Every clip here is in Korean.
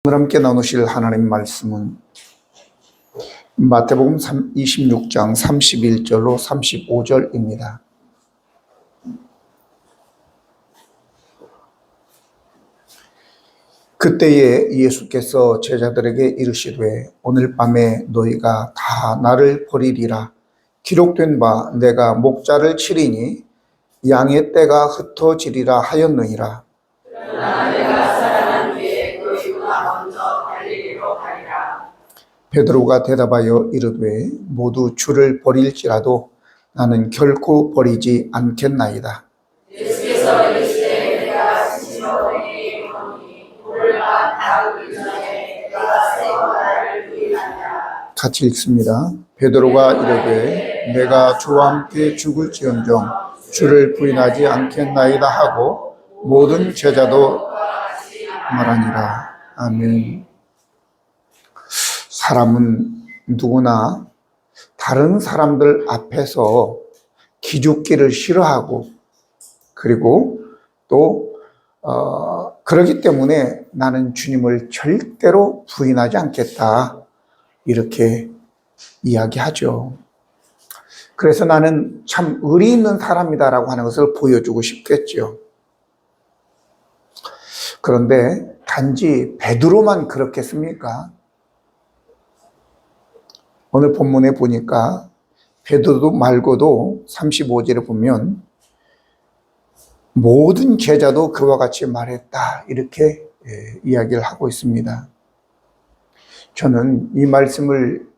오늘 함께 나누실 하나님 말씀은 마태복음 26장 31절로 35절입니다. 그때에 예수께서 제자들에게 이르시되 오늘 밤에 너희가 다 나를 버리리라. 기록된 바 내가 목자를 치리니 양의 떼가 흩어지리라 하였느니라. 베드로가 대답하여 이르되 모두 주를 버릴지라도 나는 결코 버리지 않겠나이다. 예수께서 이르시되 내가 진실로 너희에게 이르노니 오늘 밤 다 오기 전에 내가 세 번 나를 부인하리라. 같이 읽습니다. 베드로가 이르되 내가 주와 함께 죽을지언정 주를 부인하지 않겠나이다 하고 모든 제자도 말하니라. 아멘. 사람은 누구나 다른 사람들 앞에서 기죽기를 싫어하고 그리고 또 그렇기 때문에 나는 주님을 절대로 부인하지 않겠다 이렇게 이야기하죠. 그래서 나는 참 의리 있는 사람이다라고 하는 것을 보여주고 싶겠죠. 그런데 단지 베드로만 그렇겠습니까? 오늘 본문에 보니까 베드로 말고도 35절에 보면 모든 제자도 그와 같이 말했다 이렇게 이야기를 하고 있습니다. 저는 이 말씀을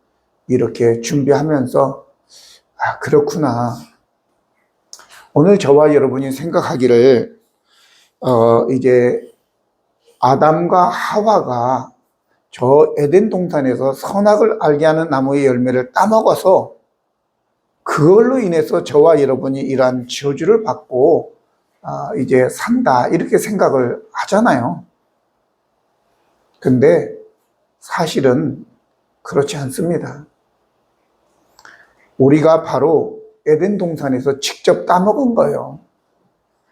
이렇게 준비하면서 그렇구나. 오늘 저와 여러분이 생각하기를 이제 아담과 하와가 저 에덴 동산에서 선악을 알게 하는 나무의 열매를 따먹어서 그걸로 인해서 저와 여러분이 이러한 저주를 받고 이제 산다 이렇게 생각을 하잖아요. 근데 사실은 그렇지 않습니다. 우리가 바로 에덴 동산에서 직접 따먹은 거예요.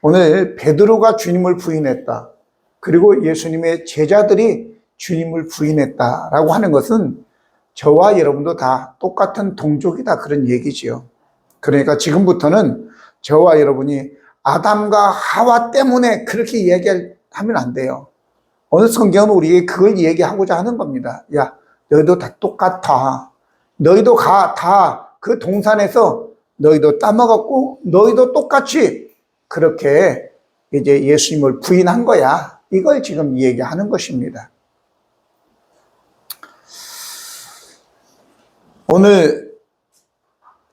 오늘 베드로가 주님을 부인했다. 그리고 예수님의 제자들이 주님을 부인했다라고 하는 것은 저와 여러분도 다 똑같은 동족이다 그런 얘기지요. 그러니까 지금부터는 저와 여러분이 아담과 하와 때문에 그렇게 얘기하면 안 돼요. 오늘 성경은 우리에게 그걸 얘기하고자 하는 겁니다. 야, 너희도 다 똑같아. 너희도 다 그 동산에서 너희도 따먹었고 너희도 똑같이 그렇게 이제 예수님을 부인한 거야. 이걸 지금 얘기하는 것입니다. 오늘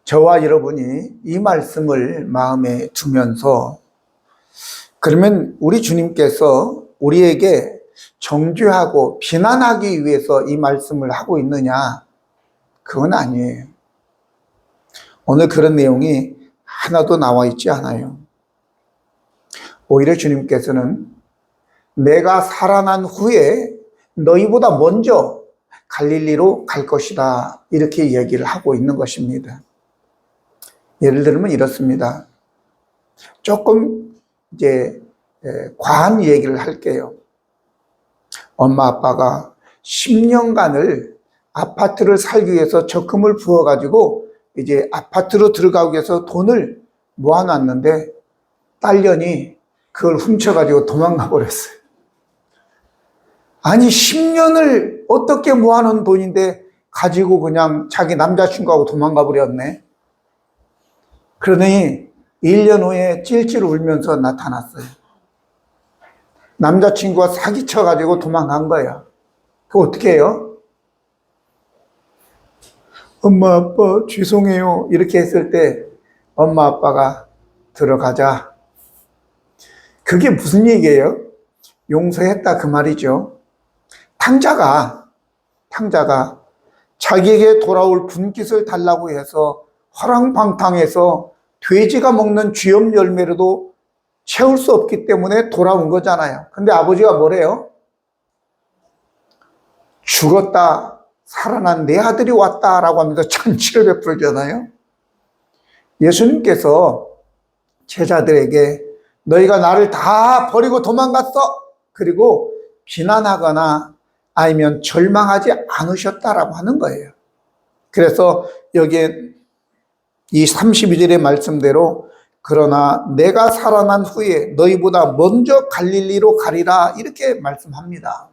저와 여러분이 이 말씀을 마음에 두면서 그러면 우리 주님께서 우리에게 정죄하고 비난하기 위해서 이 말씀을 하고 있느냐? 그건 아니에요. 오늘 그런 내용이 하나도 나와 있지 않아요. 오히려 주님께서는 내가 살아난 후에 너희보다 먼저 갈릴리로 갈 것이다 이렇게 얘기를 하고 있는 것입니다. 예를 들면 이렇습니다. 조금 이제 과한 얘기를 할게요. 엄마 아빠가 10년간을 아파트를 살기 위해서 적금을 부어가지고 이제 아파트로 들어가기 위해서 돈을 모아놨는데 딸년이 그걸 훔쳐가지고 도망가 버렸어요. 아니 10년을 어떻게 모아놓은 돈인데 가지고 그냥 자기 남자친구하고 도망가 버렸네. 그러더니 1년 후에 찔찔 울면서 나타났어요. 남자친구가 사기쳐가지고 도망간 거야. 그거 어떻게 해요? 엄마 아빠 죄송해요 이렇게 했을 때 엄마 아빠가 들어가자. 그게 무슨 얘기예요? 용서했다 그 말이죠. 탕자가 자기에게 돌아올 분깃을 달라고 해서 허랑방탕해서 돼지가 먹는 쥐염 열매로도 채울 수 없기 때문에 돌아온 거잖아요. 근데 아버지가 뭐래요? 죽었다 살아난 내 아들이 왔다라고 하면서 잔치를 베풀잖아요. 예수님께서 제자들에게 너희가 나를 다 버리고 도망갔어. 그리고 비난하거나 아니면 절망하지 않으셨다라고 하는 거예요. 그래서 여기에 이 32절의 말씀대로 그러나 내가 살아난 후에 너희보다 먼저 갈릴리로 가리라 이렇게 말씀합니다.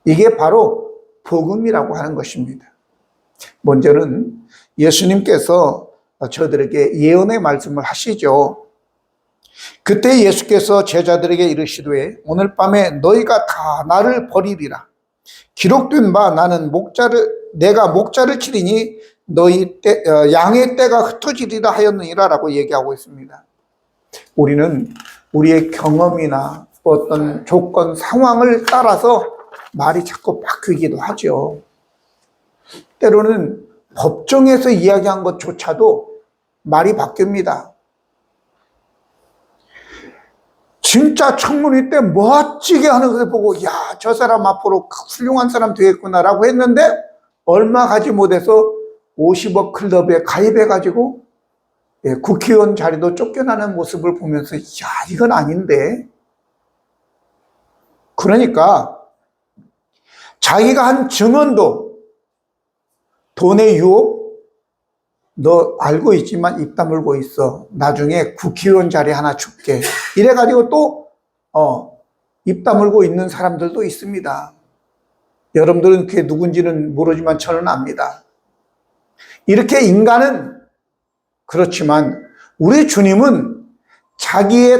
이게 바로 복음이라고 하는 것입니다. 먼저는 예수님께서 저들에게 예언의 말씀을 하시죠. 그때 예수께서 제자들에게 이르시되 오늘 밤에 너희가 다 나를 버리리라. 기록된 바 내가 목자를 치리니 너희 양의 떼가 흩어지리라 하였느니라 라고 얘기하고 있습니다. 우리는 우리의 경험이나 어떤 조건, 상황을 따라서 말이 자꾸 바뀌기도 하죠. 때로는 법정에서 이야기한 것조차도 말이 바뀝니다. 진짜 청문회 때 멋지게 하는 것을 보고 야, 저 사람 앞으로 훌륭한 사람 되겠구나라고 했는데 얼마 가지 못해서 50억 클럽에 가입해가지고 국회의원 자리도 쫓겨나는 모습을 보면서 야, 이건 아닌데. 그러니까 자기가 한 증언도 돈의 유혹, 너 알고 있지만 입 다물고 있어. 나중에 국회의원 자리 하나 줄게. 이래가지고 또 입 다물고 있는 사람들도 있습니다. 여러분들은 그게 누군지는 모르지만 저는 압니다. 이렇게 인간은 그렇지만 우리 주님은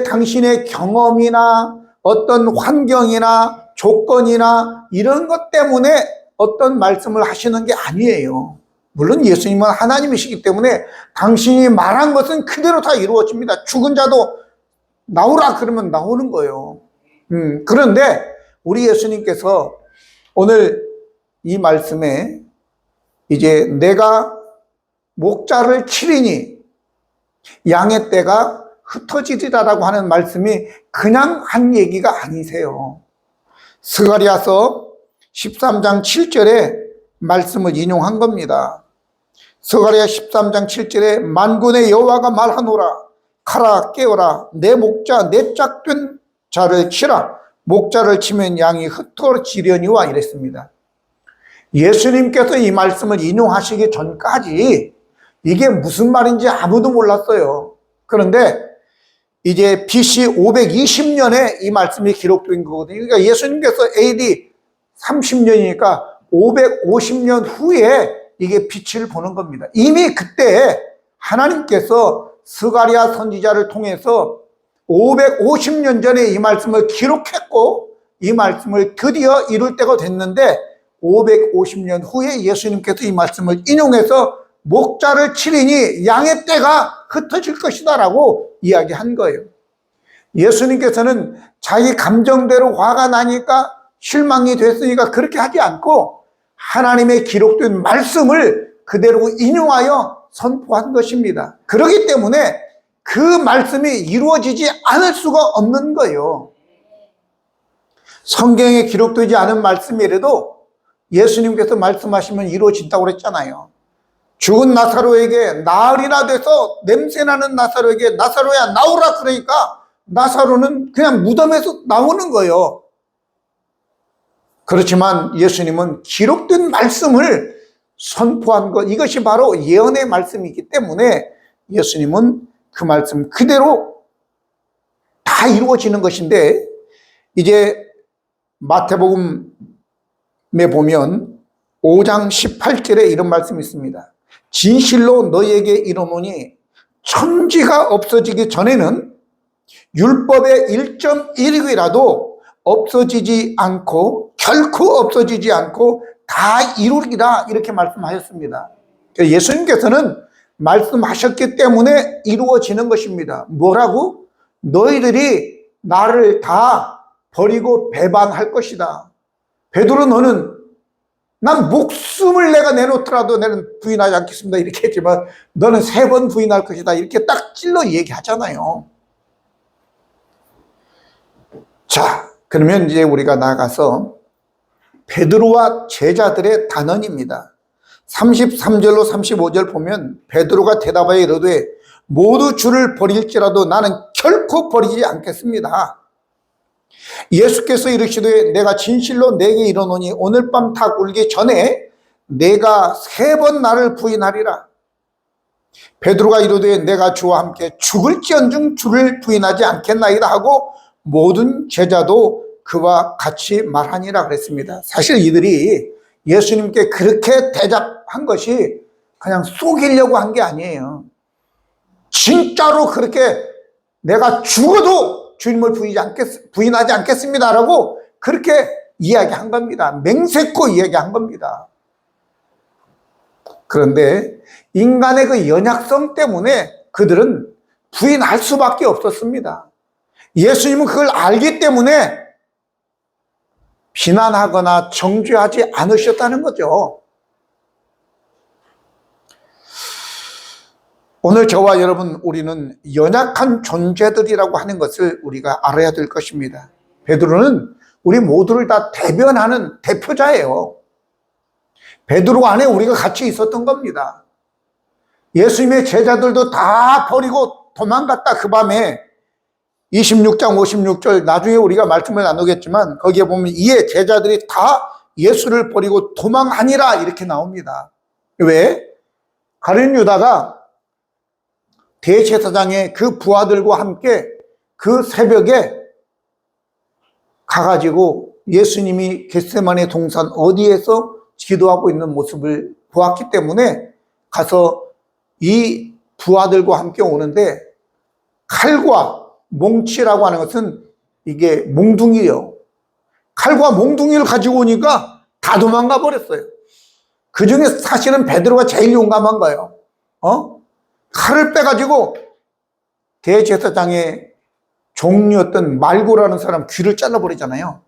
당신의 경험이나 어떤 환경이나 조건이나 이런 것 때문에 어떤 말씀을 하시는 게 아니에요. 물론 예수님은 하나님이시기 때문에 당신이 말한 것은 그대로 다 이루어집니다. 죽은 자도 나오라 그러면 나오는 거예요. 그런데 우리 예수님께서 오늘 이 말씀에 이제 내가 목자를 치리니 양의 떼가 흩어지리라라고 하는 말씀이 그냥 한 얘기가 아니세요. 스가랴서 13장 7절에 말씀을 인용한 겁니다. 스가랴 13장 7절에 만군의 여호와가 말하노라 가라 깨어라 내 목자 내 짝된 자를 치라 목자를 치면 양이 흩어지려니와 이랬습니다. 예수님께서 이 말씀을 인용하시기 전까지 이게 무슨 말인지 아무도 몰랐어요. 그런데 이제 BC 520년에 이 말씀이 기록된 거거든요. 그러니까 예수님께서 AD 30년이니까 550년 후에 이게 빛을 보는 겁니다. 이미 그때 하나님께서 스가랴 선지자를 통해서 550년 전에 이 말씀을 기록했고 이 말씀을 드디어 이룰 때가 됐는데 550년 후에 예수님께서 이 말씀을 인용해서 목자를 치리니 양의 떼가 흩어질 것이다 라고 이야기한 거예요. 예수님께서는 자기 감정대로 화가 나니까 실망이 됐으니까 그렇게 하지 않고 하나님의 기록된 말씀을 그대로 인용하여 선포한 것입니다. 그렇기 때문에 그 말씀이 이루어지지 않을 수가 없는 거예요. 성경에 기록되지 않은 말씀이라도 예수님께서 말씀하시면 이루어진다고 그랬잖아요. 죽은 나사로에게 나흘이나 돼서 냄새나는 나사로에게 나사로야 나오라 그러니까 나사로는 그냥 무덤에서 나오는 거예요. 그렇지만 예수님은 기록된 말씀을 선포한 것, 이것이 바로 예언의 말씀이기 때문에 예수님은 그 말씀 그대로 다 이루어지는 것인데, 이제 마태복음에 보면 5장 18절에 이런 말씀이 있습니다. 진실로 너희에게 이르노니 천지가 없어지기 전에는 율법의 1.1위라도 없어지지 않고 결코 없어지지 않고 다 이루리라 이렇게 말씀하셨습니다. 예수님께서는 말씀하셨기 때문에 이루어지는 것입니다. 뭐라고? 너희들이 나를 다 버리고 배반할 것이다. 베드로 너는 난 목숨을 내가 내놓더라도 나는 부인하지 않겠습니다 이렇게 했지만 너는 3번 부인할 것이다 이렇게 딱 찔러 얘기하잖아요. 자, 그러면 이제 우리가 나가서 베드로와 제자들의 단언입니다. 33절로 35절 보면 베드로가 대답하여 이르되 모두 주를 버릴지라도 나는 결코 버리지 않겠습니다. 예수께서 이르시되 내가 진실로 내게 이르노니 오늘 밤 닭 울기 전에 내가 3번 나를 부인하리라. 베드로가 이르되 내가 주와 함께 죽을지언정 주를 부인하지 않겠나이다 하고 모든 제자도 그와 같이 말하니라 그랬습니다. 사실 이들이 예수님께 그렇게 대답한 것이 그냥 속이려고 한 게 아니에요. 진짜로 그렇게 내가 죽어도 주님을 부인하지 않겠습니다라고 그렇게 이야기한 겁니다. 맹세코 이야기한 겁니다. 그런데 인간의 그 연약성 때문에 그들은 부인할 수밖에 없었습니다. 예수님은 그걸 알기 때문에 비난하거나 정죄하지 않으셨다는 거죠. 오늘 저와 여러분, 우리는 연약한 존재들이라고 하는 것을 우리가 알아야 될 것입니다. 베드로는 우리 모두를 다 대변하는 대표자예요. 베드로 안에 우리가 같이 있었던 겁니다. 예수님의 제자들도 다 버리고 도망갔다. 그 밤에 26장 56절 나중에 우리가 말씀을 나누겠지만 거기에 보면 이에 제자들이 다 예수를 버리고 도망하니라 이렇게 나옵니다. 왜? 가룟 유다가 대제사장의 그 부하들과 함께 그 새벽에 가가지고 예수님이 겟세마네 동산 어디에서 기도하고 있는 모습을 보았기 때문에 가서 이 부하들과 함께 오는데 칼과 몽치라고 하는 것은 이게 몽둥이요. 칼과 몽둥이를 가지고 오니까 다 도망가 버렸어요. 그 중에 사실은 베드로가 제일 용감한 거예요. 칼을 빼가지고 대제사장의 종류였던 말고라는 사람 귀를 잘라버리잖아요.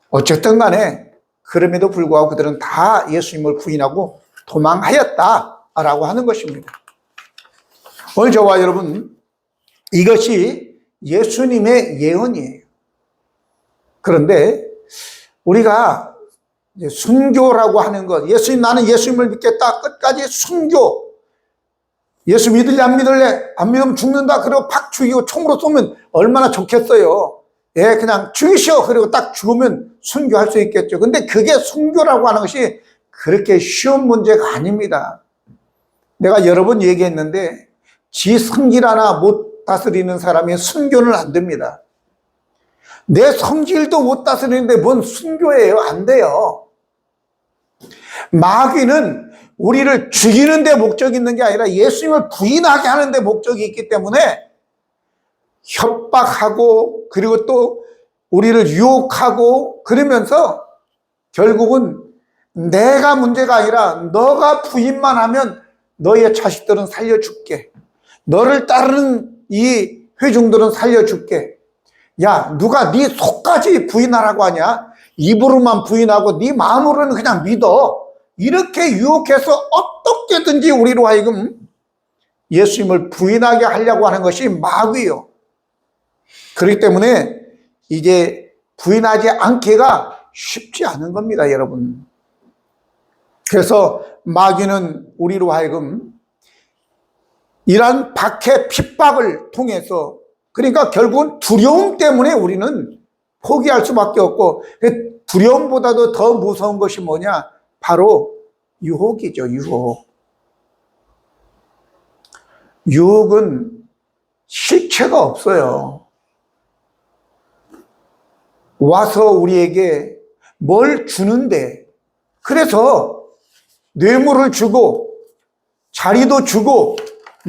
어쨌든 간에 그럼에도 불구하고 그들은 다 예수님을 부인하고 도망하였다라고 하는 것입니다. 오늘 저와 여러분, 이것이 예수님의 예언이에요. 그런데 우리가 순교라고 하는 것, 나는 예수님을 믿겠다, 끝까지 순교, 예수 믿을래 안 믿을래, 안 믿으면 죽는다, 그리고 팍 죽이고 총으로 쏘면 얼마나 좋겠어요. 예, 그냥 죽이시오, 그리고 딱 죽으면 순교할 수 있겠죠. 근데 그게 순교라고 하는 것이 그렇게 쉬운 문제가 아닙니다. 내가 여러 번 얘기했는데 지 성질 하나 못 다스리는 사람이 순교는 안 됩니다. 내 성질도 못 다스리는데 뭔 순교예요? 안 돼요. 마귀는 우리를 죽이는 데 목적이 있는 게 아니라 예수님을 부인하게 하는 데 목적이 있기 때문에 협박하고 그리고 또 우리를 유혹하고 그러면서 결국은 내가 문제가 아니라 너가 부인만 하면 너의 자식들은 살려줄게. 너를 따르는 이 회중들은 살려줄게. 야, 누가 네 속까지 부인하라고 하냐? 입으로만 부인하고 네 마음으로는 그냥 믿어. 이렇게 유혹해서 어떻게든지 우리로 하여금 예수님을 부인하게 하려고 하는 것이 마귀요. 그렇기 때문에 이제 부인하지 않기가 쉽지 않은 겁니다, 여러분. 그래서 마귀는 우리로 하여금 이러한 박해, 핍박을 통해서, 그러니까 결국은 두려움 때문에 우리는 포기할 수밖에 없고, 두려움보다도 더 무서운 것이 뭐냐? 바로 유혹이죠, 유혹. 유혹은 실체가 없어요. 와서 우리에게 뭘 주는데, 그래서 뇌물을 주고 자리도 주고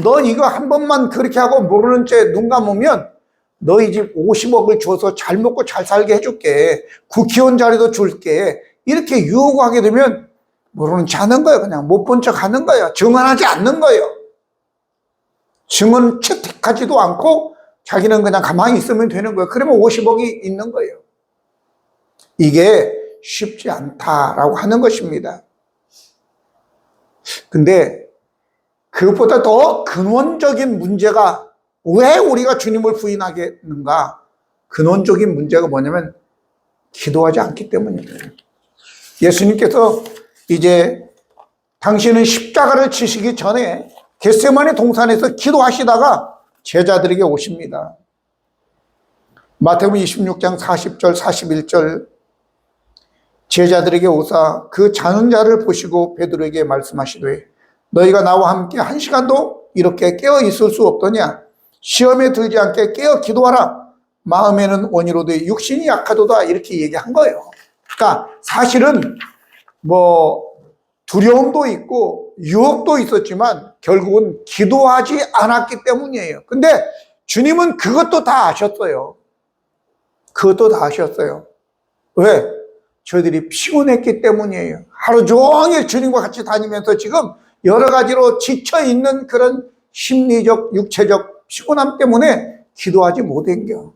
너 이거 한 번만 그렇게 하고 모르는 채 눈 감으면 너희 집 50억을 줘서 잘 먹고 잘 살게 해줄게. 국회의원 자리도 줄게. 이렇게 유혹하게 되면 모르는 체 하는 거예요. 그냥 못 본 척 하는 거예요. 증언하지 않는 거예요. 증언 채택하지도 않고 자기는 그냥 가만히 있으면 되는 거예요. 그러면 50억이 있는 거예요. 이게 쉽지 않다라고 하는 것입니다. 근데 그것보다 더 근원적인 문제가 왜 우리가 주님을 부인하겠는가? 근원적인 문제가 뭐냐면 기도하지 않기 때문입니다. 예수님께서 이제 당신은 십자가를 지시기 전에 겟세마네 동산에서 기도하시다가 제자들에게 오십니다. 마태복음 26장 40절 41절 제자들에게 오사 그 자는 자를 보시고 베드로에게 말씀하시되 너희가 나와 함께 한 시간도 이렇게 깨어 있을 수 없더냐. 시험에 들지 않게 깨어 기도하라. 마음에는 원이로되 육신이 약하도다. 이렇게 얘기한 거예요. 그러니까 사실은 뭐 두려움도 있고 유혹도 있었지만 결국은 기도하지 않았기 때문이에요. 근데 주님은 그것도 다 아셨어요. 그것도 다 아셨어요. 왜? 저희들이 피곤했기 때문이에요. 하루 종일 주님과 같이 다니면서 지금 여러 가지로 지쳐있는 그런 심리적, 육체적 피곤함 때문에 기도하지 못한겨.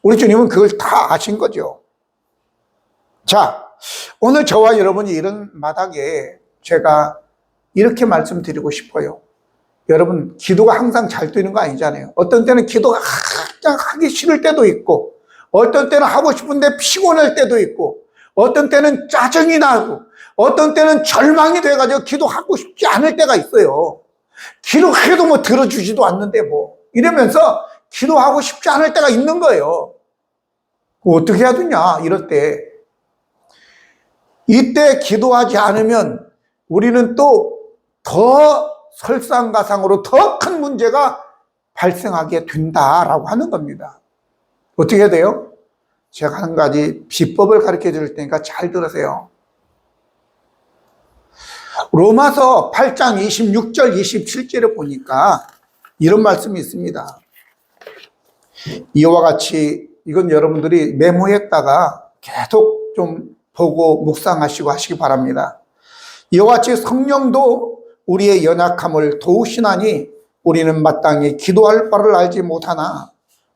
우리 주님은 그걸 다 아신 거죠. 자, 오늘 저와 여러분이 이런 마당에 제가 이렇게 말씀드리고 싶어요. 여러분, 기도가 항상 잘 되는 거 아니잖아요. 어떤 때는 기도가 그냥 하기 싫을 때도 있고, 어떤 때는 하고 싶은데 피곤할 때도 있고, 어떤 때는 짜증이 나고, 어떤 때는 절망이 돼가지고 기도하고 싶지 않을 때가 있어요. 기도해도 뭐 들어주지도 않는데 뭐 이러면서 기도하고 싶지 않을 때가 있는 거예요. 어떻게 해야 되냐 이럴 때. 이때 기도하지 않으면 우리는 또 더 설상가상으로 더 큰 문제가 발생하게 된다라고 하는 겁니다. 어떻게 해야 돼요? 제가 한 가지 비법을 가르쳐 드릴 테니까 잘 들으세요. 로마서 8장 26절 27절에 보니까 이런 말씀이 있습니다. 이와 같이 이건 여러분들이 메모했다가 계속 좀 보고 묵상하시고 하시기 바랍니다. 이와 같이 성령도 우리의 연약함을 도우시나니 우리는 마땅히 기도할 바를 알지 못하나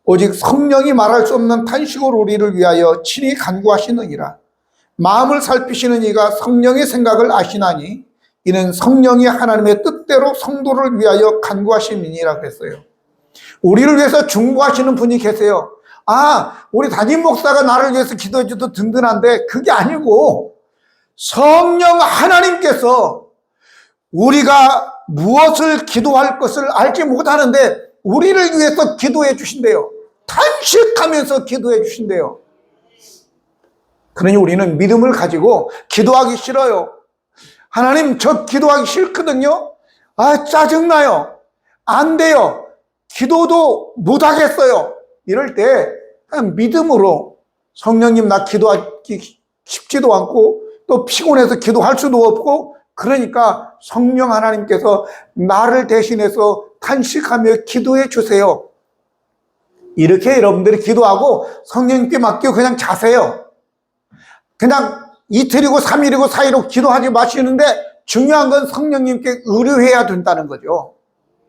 오직 성령이 말할 수 없는 탄식으로 우리를 위하여 친히 간구하시느니라. 마음을 살피시는 이가 성령의 생각을 아시나니 이는 성령이 하나님의 뜻대로 성도를 위하여 간구하심이니라 그랬어요. 우리를 위해서 중보하시는 분이 계세요. 아, 우리 담임 목사가 나를 위해서 기도해 줘도 든든한데 그게 아니고 성령 하나님께서 우리가 무엇을 기도할 것을 알지 못하는데 우리를 위해서 기도해 주신대요. 탄식하면서 기도해 주신대요. 그러니 우리는 믿음을 가지고 기도하기 싫어요. 하나님, 저 기도하기 싫거든요. 아, 짜증나요. 안 돼요. 기도도 못하겠어요. 이럴 때 그냥 믿음으로 성령님 나 기도하기 쉽지도 않고 또 피곤해서 기도할 수도 없고 그러니까 성령 하나님께서 나를 대신해서 탄식하며 기도해 주세요. 이렇게 여러분들이 기도하고 성령님께 맡기고 그냥 자세요. 그냥 이틀이고 3일이고 4일이고 기도하지 마시는데 중요한 건 성령님께 의뢰해야 된다는 거죠.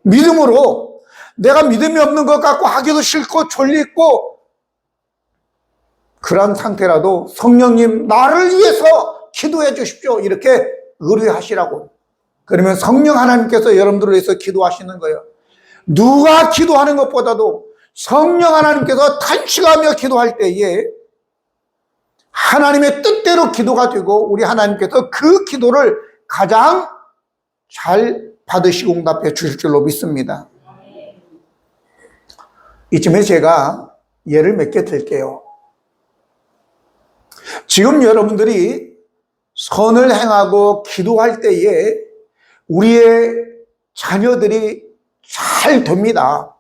믿음으로 내가 믿음이 없는 것 같고 하기도 싫고 졸리고 그런 상태라도 성령님 나를 위해서 기도해 주십시오. 이렇게 의뢰하시라고. 그러면 성령 하나님께서 여러분들을 위해서 기도하시는 거예요. 누가 기도하는 것보다도 성령 하나님께서 탄식하며 기도할 때에 하나님의 뜻대로 기도가 되고 우리 하나님께서 그 기도를 가장 잘 받으시고 응답해 주실 줄로 믿습니다. 이쯤에 제가 예를 몇 개 들게요. 지금 여러분들이 선을 행하고 기도할 때에 우리의 자녀들이 잘 됩니다.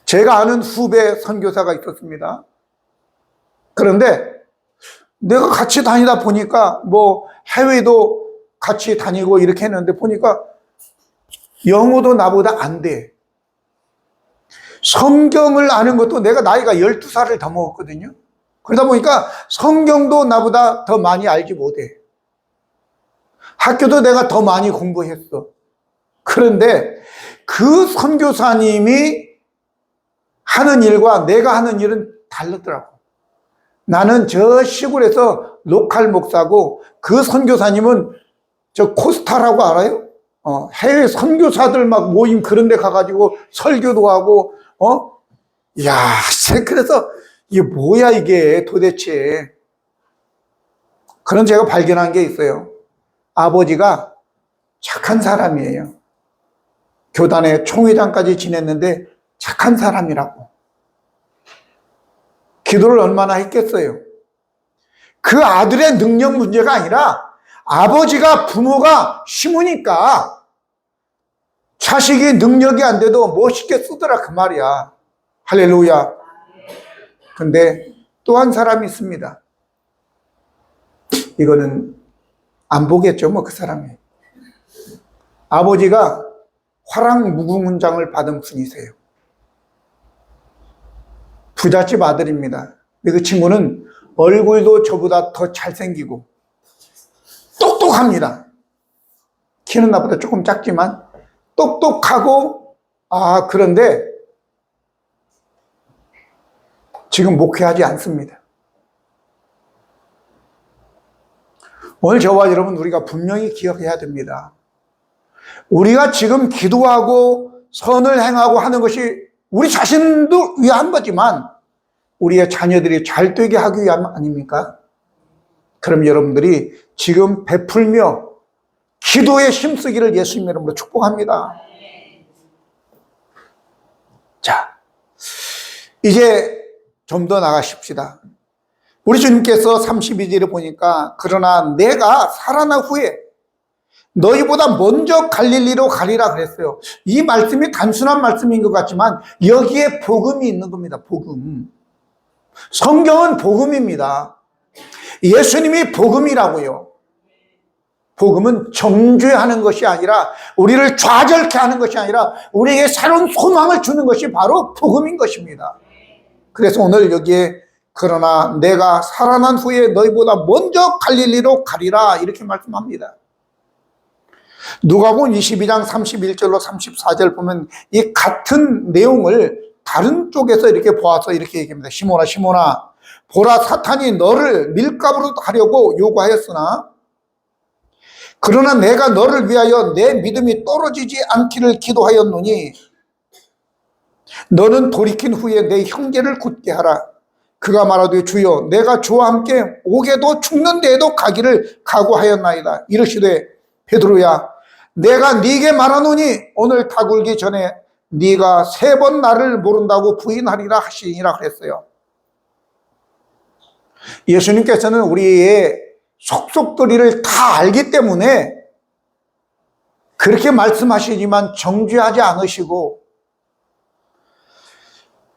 제가 아는 후배 선교사가 있었습니다. 그런데 내가 같이 다니다 보니까 뭐 해외도 같이 다니고 이렇게 했는데 보니까 영어도 나보다 안 돼. 성경을 아는 것도 내가 나이가 12살을 더 먹었거든요. 그러다 보니까 성경도 나보다 더 많이 알지 못해. 학교도 내가 더 많이 공부했어. 그런데 그 선교사님이 하는 일과 내가 하는 일은 다르더라고. 나는 저 시골에서 로컬 목사고 그 선교사님은 저 코스타라고 알아요? 해외 선교사들 막 모임 그런 데 가가지고 설교도 하고 야, 그래서 이게 뭐야 이게 도대체. 그런 제가 발견한 게 있어요. 아버지가 착한 사람이에요. 교단의 총회장까지 지냈는데 착한 사람이라고. 기도를 얼마나 했겠어요? 그 아들의 능력 문제가 아니라 아버지가 부모가 심으니까 자식이 능력이 안 돼도 멋있게 쓰더라 그 말이야. 할렐루야. 근데 또 한 사람이 있습니다. 이거는 안 보겠죠 뭐 그 사람이. 아버지가 화랑무궁훈장을 받은 분이세요. 부잣집 아들입니다. 근데 그 친구는 얼굴도 저보다 더 잘생기고 똑똑합니다. 키는 나보다 조금 작지만 똑똑하고, 그런데 지금 목회하지 않습니다. 오늘 저와 여러분 우리가 분명히 기억해야 됩니다. 우리가 지금 기도하고 선을 행하고 하는 것이 우리 자신도 위한 거지만 우리의 자녀들이 잘 되게 하기 위함 아닙니까? 그럼 여러분들이 지금 베풀며 기도에 힘쓰기를 예수님 이름으로 축복합니다. 자, 이제 좀 더 나가십시다. 우리 주님께서 32절에 보니까 그러나 내가 살아난 후에 너희보다 먼저 갈릴리로 가리라 그랬어요. 이 말씀이 단순한 말씀인 것 같지만 여기에 복음이 있는 겁니다. 복음. 성경은 복음입니다. 예수님이 복음이라고요. 복음은 정죄하는 것이 아니라 우리를 좌절케 하는 것이 아니라 우리에게 새로운 소망을 주는 것이 바로 복음인 것입니다. 그래서 오늘 여기에 그러나 내가 살아난 후에 너희보다 먼저 갈릴리로 가리라 이렇게 말씀합니다. 누가복음 22장 31절로 34절 보면 이 같은 내용을 다른 쪽에서 이렇게 보아서 이렇게 얘기합니다. 시몬아 시몬아 보라 사탄이 너를 밀가부로 하려고 요구하였으나 그러나 내가 너를 위하여 내 믿음이 떨어지지 않기를 기도하였노니 너는 돌이킨 후에 내 형제를 굳게 하라. 그가 말하되 주여 내가 주와 함께 옥에도 죽는 데에도 가기를 각오하였나이다. 이르시되 베드로야 내가 네게 말하노니 오늘 다굴기 전에 네가 3번 나를 모른다고 부인하리라 하시니라 그랬어요. 예수님께서는 우리의 속속들이를 다 알기 때문에 그렇게 말씀하시지만 정죄하지 않으시고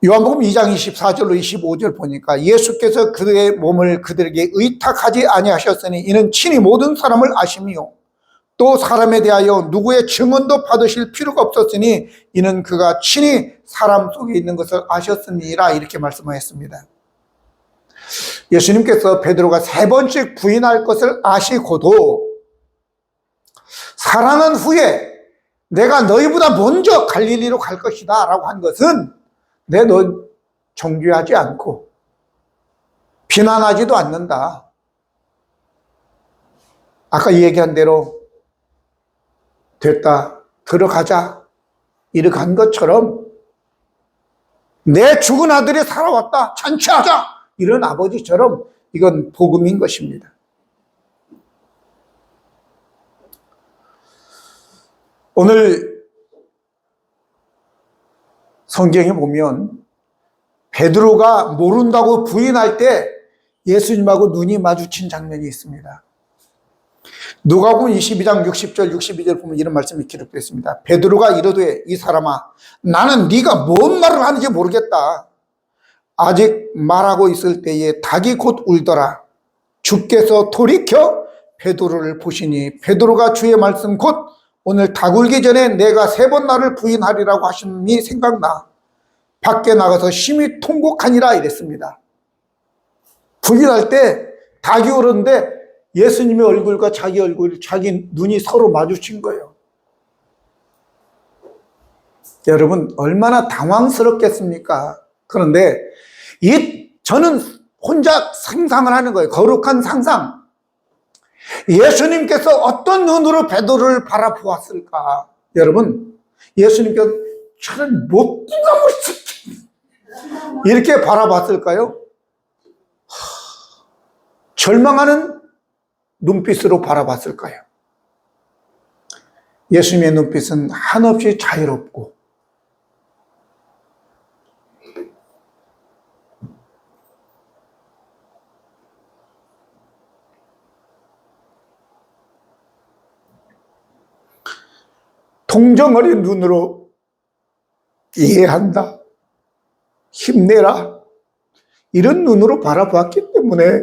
요한복음 2장 24절로 25절 보니까 예수께서 그의 몸을 그들에게 의탁하지 아니하셨으니 이는 친히 모든 사람을 아심이요 또 사람에 대하여 누구의 증언도 받으실 필요가 없었으니 이는 그가 친히 사람 속에 있는 것을 아셨으니라 이렇게 말씀하셨습니다. 예수님께서 베드로가 3번씩 부인할 것을 아시고도 살아난 후에 내가 너희보다 먼저 갈릴리로 갈 것이다 라고 한 것은 너 정죄하지 않고 비난하지도 않는다. 아까 얘기한 대로 됐다 들어가자 이렇게 한 것처럼 내 죽은 아들이 살아왔다 잔치하자 이런 아버지처럼 이건 복음인 것입니다. 오늘 성경에 보면 베드로가 모른다고 부인할 때 예수님하고 눈이 마주친 장면이 있습니다. 누가복음 22장 60절 62절 보면 이런 말씀이 기록되어 있습니다. 베드로가 이르되 이 사람아 나는 네가 뭔 말을 하는지 모르겠다. 아직 말하고 있을 때에 닭이 곧 울더라. 주께서 돌이켜 베드로를 보시니 베드로가 주의 말씀 곧 오늘 닭 울기 전에 내가 3번 나를 부인하리라고 하심이 생각나 밖에 나가서 심히 통곡하니라 이랬습니다. 부인할 때 닭이 울었는데 예수님의 얼굴과 자기 얼굴, 자기 눈이 서로 마주친 거예요. 여러분 얼마나 당황스럽겠습니까? 그런데 저는 혼자 상상을 하는 거예요. 거룩한 상상. 예수님께서 어떤 눈으로 베드로를 바라보았을까? 여러분, 예수님께서 저는 못된 놈을 이렇게 바라봤을까요? 절망하는 눈빛으로 바라봤을까요? 예수님의 눈빛은 한없이 자유롭고 동정 어린 눈으로 이해한다, 힘내라, 이런 눈으로 바라봤기 때문에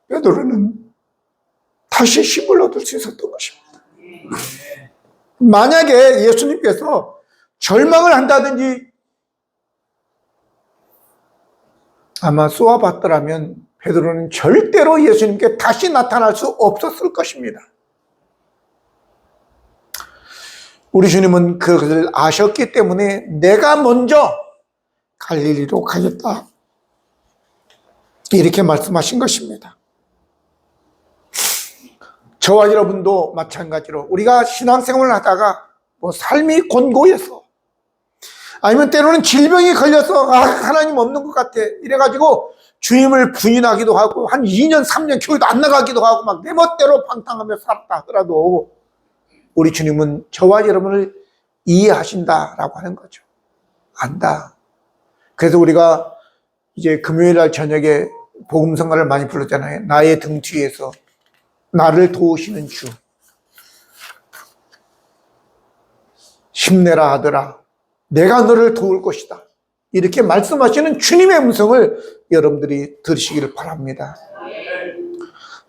베드로는 다시 힘을 얻을 수 있었던 것입니다. 만약에 예수님께서 절망을 한다든지 아마 쏘아봤더라면 베드로는 절대로 예수님께 다시 나타날 수 없었을 것입니다. 우리 주님은 그것을 아셨기 때문에 내가 먼저 갈릴리로 가겠다, 이렇게 말씀하신 것입니다. 저와 여러분도 마찬가지로 우리가 신앙생활을 하다가 삶이 곤고해서 아니면 때로는 질병이 걸려서 하나님 없는 것 같아 이래가지고 주님을 부인하기도 하고 한 2년 3년 교회도 안 나가기도 하고 막 내 멋대로 방탕하며 살았다 하더라도 우리 주님은 저와 여러분을 이해하신다라고 하는 거죠. 안다. 그래서 우리가 이제 금요일 날 저녁에 복음성가를 많이 불렀잖아요. 나의 등 뒤에서 나를 도우시는 주, 힘내라 하더라, 내가 너를 도울 것이다, 이렇게 말씀하시는 주님의 음성을 여러분들이 들으시기를 바랍니다.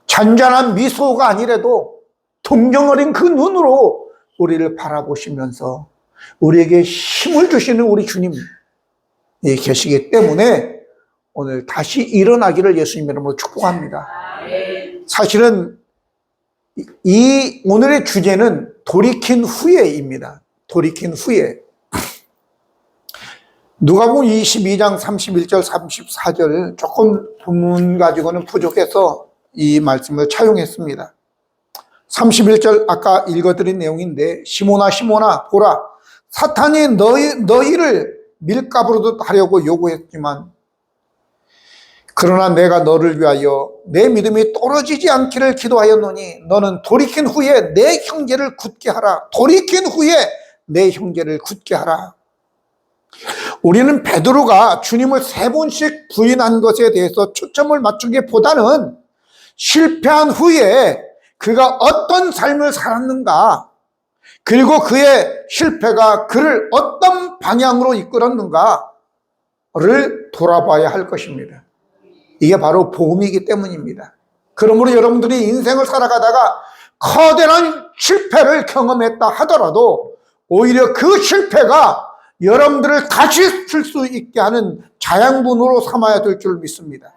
잔잔한 미소가 아니라도 동정 어린 그 눈으로 우리를 바라보시면서 우리에게 힘을 주시는 우리 주님이 계시기 때문에 오늘 다시 일어나기를 예수님 이름으로 축복합니다. 사실은 이 오늘의 주제는 돌이킨 후에입니다. 돌이킨 후에. 누가복음 22장 31절 34절 조금 본문 가지고는 부족해서 이 말씀을 차용했습니다. 31절 아까 읽어드린 내용인데, 시몬아 시몬아 보라, 사탄이 너희를 밀가부로 하려고 요구했지만 그러나 내가 너를 위하여 내 믿음이 떨어지지 않기를 기도하였노니 너는 돌이킨 후에 내 형제를 굳게 하라. 돌이킨 후에 내 형제를 굳게 하라. 우리는 베드로가 주님을 3번씩 부인한 것에 대해서 초점을 맞추기보다는 실패한 후에 그가 어떤 삶을 살았는가, 그리고 그의 실패가 그를 어떤 방향으로 이끌었는가를 돌아봐야 할 것입니다. 이게 바로 복음이기 때문입니다. 그러므로 여러분들이 인생을 살아가다가 커다란 실패를 경험했다 하더라도 오히려 그 실패가 여러분들을 다시 쓸 수 있게 하는 자양분으로 삼아야 될 줄 믿습니다.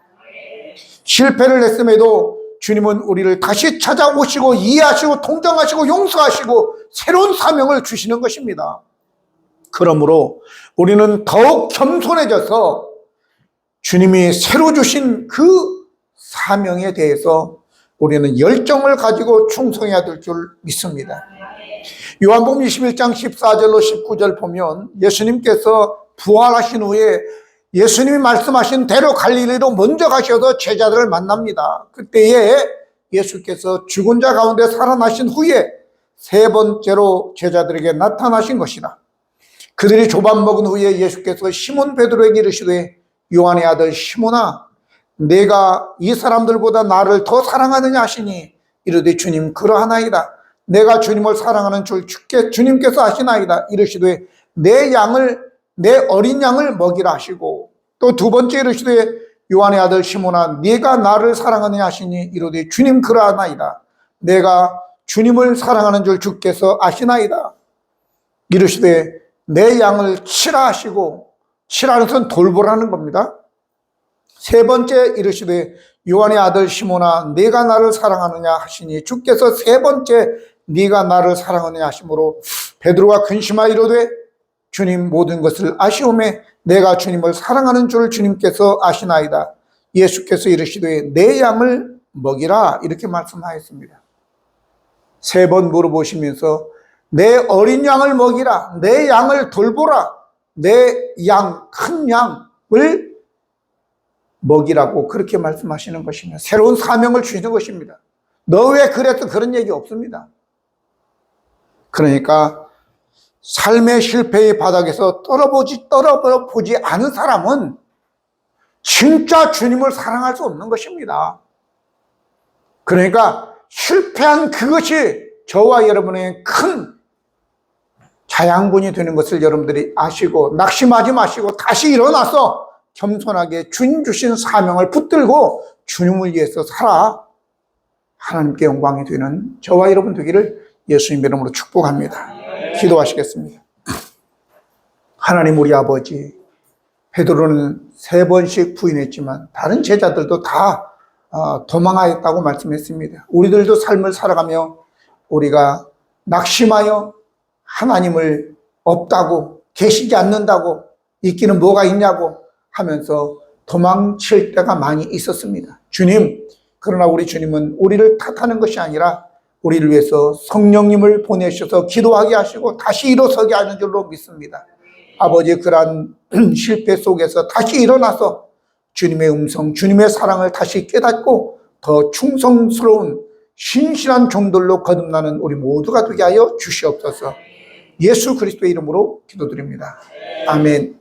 실패를 했음에도 주님은 우리를 다시 찾아오시고 이해하시고 동정하시고 용서하시고 새로운 사명을 주시는 것입니다. 그러므로 우리는 더욱 겸손해져서 주님이 새로 주신 그 사명에 대해서 우리는 열정을 가지고 충성해야 될 줄 믿습니다. 요한복음 21장 14절로 19절 보면 예수님께서 부활하신 후에 예수님이 말씀하신 대로 갈릴리로 먼저 가셔서 제자들을 만납니다. 그때에 예수께서 죽은 자 가운데 살아나신 후에 3번째로 제자들에게 나타나신 것이다. 그들이 조밥 먹은 후에 예수께서 시몬 베드로에게 이르시되 요한의 아들 시몬아, 내가 이 사람들보다 나를 더 사랑하느냐 하시니 이르되 주님 그러하나이다. 내가 주님을 사랑하는 줄 주님께서 아시나이다. 이르시되 내 어린 양을 먹이라 하시고, 또 2번째 이르시되 요한의 아들 시몬아, 네가 나를 사랑하느냐 하시니 이르되 주님 그러하나이다. 내가 주님을 사랑하는 줄 주께서 아시나이다. 이르시되 내 양을 치라 하시고, 치라는 것은 돌보라는 겁니다. 3번째 이르시되 요한의 아들 시몬아, 네가 나를 사랑하느냐 하시니 주께서 3번째 네가 나를 사랑하느냐 하심으로 베드로가 근심하여 이르되 주님 모든 것을 아시오매 내가 주님을 사랑하는 줄 주님께서 아시나이다. 예수께서 이르시되 내 양을 먹이라, 이렇게 말씀하였습니다. 3번 물어보시면서 내 어린 양을 먹이라, 내 양을 돌보라, 내 양, 큰 양을 먹이라고 그렇게 말씀하시는 것입니다. 새로운 사명을 주시는 것입니다. 너 왜 그랬어? 그런 얘기 없습니다. 그러니까 삶의 실패의 바닥에서 떨어보지 않은 사람은 진짜 주님을 사랑할 수 없는 것입니다. 그러니까 실패한 그것이 저와 여러분의 큰 자양분이 되는 것을 여러분들이 아시고 낙심하지 마시고 다시 일어나서 겸손하게 주님 주신 사명을 붙들고 주님을 위해서 살아 하나님께 영광이 되는 저와 여러분 되기를 예수님 이름으로 축복합니다. 기도하시겠습니다. 하나님 우리 아버지, 베드로는 3번씩 부인했지만 다른 제자들도 다 도망하였다고 말씀했습니다. 우리들도 삶을 살아가며 우리가 낙심하여 하나님을 없다고, 계시지 않는다고, 있기는 뭐가 있냐고 하면서 도망칠 때가 많이 있었습니다. 주님, 그러나 우리 주님은 우리를 탓하는 것이 아니라 우리를 위해서 성령님을 보내셔서 기도하게 하시고 다시 일어서게 하는 줄로 믿습니다. 아버지, 그러한 실패 속에서 다시 일어나서 주님의 음성, 주님의 사랑을 다시 깨닫고 더 충성스러운 신실한 종들로 거듭나는 우리 모두가 되게 하여 주시옵소서. 예수 그리스도의 이름으로 기도드립니다. 아멘.